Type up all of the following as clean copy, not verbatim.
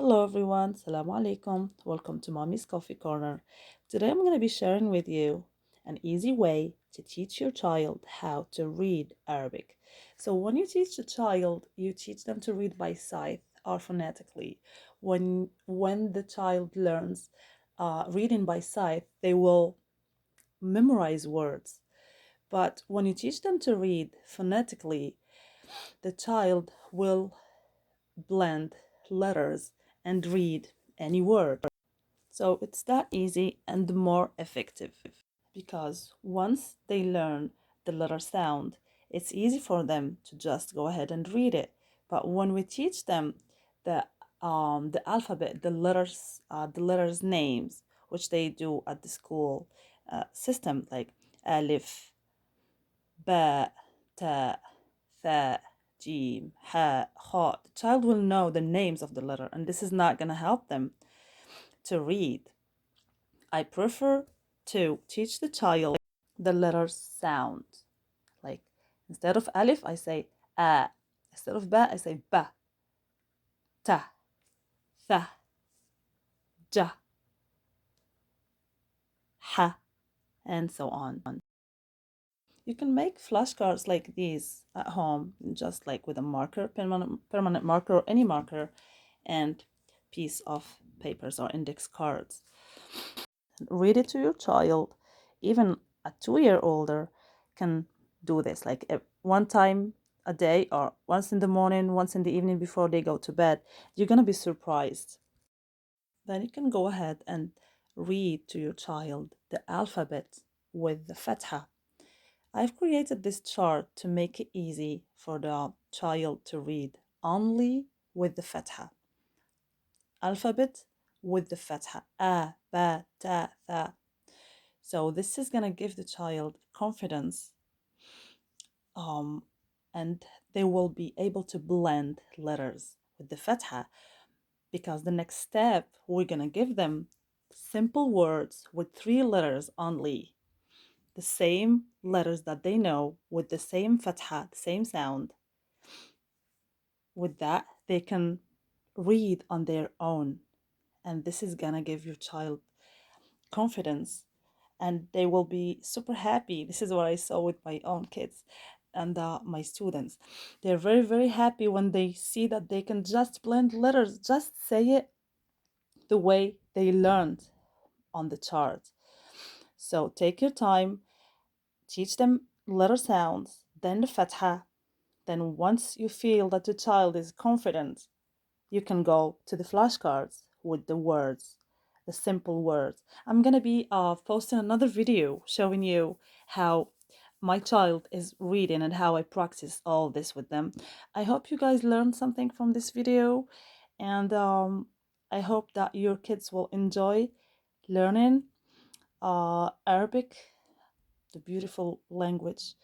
Hello everyone, Assalamu alaikum. Welcome to Mommy's Coffee Corner. Today I'm going to be sharing with you an easy way to teach your child how to read Arabic. So when you teach a child, you teach them to read by sight or phonetically. When the child learns reading by sight, they will memorize words. But when you teach them to read phonetically, the child will blend letters and read any word. So it's that easy and more effective because once they learn the letter sound, it's easy for them to just go ahead and read it. But when we teach them the the alphabet, the letters names, which they do at the school system, like alif, ba, ta, tha, jim, ha, kha. The child will know the names of the letter, and this is not going to help them to read. I prefer to teach the child the letter sound. Like instead of alif, I say a. Instead of ba, I say ba, ta, tha, ja, ha, and so on. You can make flashcards like these at home, just like with a marker, permanent marker, or any marker, and piece of papers or index cards. Read it to your child. Even a 2 year older can do this, like one time a day or once in the morning, once in the evening before they go to bed. You're going to be surprised. Then you can go ahead and read to your child the alphabet with the fatha. I've created this chart to make it easy for the child to read only with the fatha. Alphabet with the fatha. A, ba, ta, tha. So this is going to give the child confidence, um, and they will be able to blend letters with the fatha, because the next step we're going to give them simple words with 3 letters only, the same letters that they know with the same fatha, the same sound. With that, they can read on their own, and this is going to give your child confidence, and they will be super happy. This is what I saw with my own kids and my students. They're very, very happy when they see that they can just blend letters, just say it the way they learned on the chart. So take your time, teach them letter sounds, then the fatha. Then once you feel that the child is confident, you can go to the flashcards with the words, the simple words. I'm gonna be posting another video showing you how my child is reading and how I practice all this with them. I hope you guys learned something from this video, and I hope that your kids will enjoy learning Arabic, the beautiful language.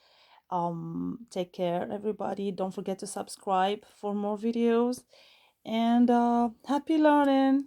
Take care, everybody. Don't forget to subscribe for more videos, and happy learning.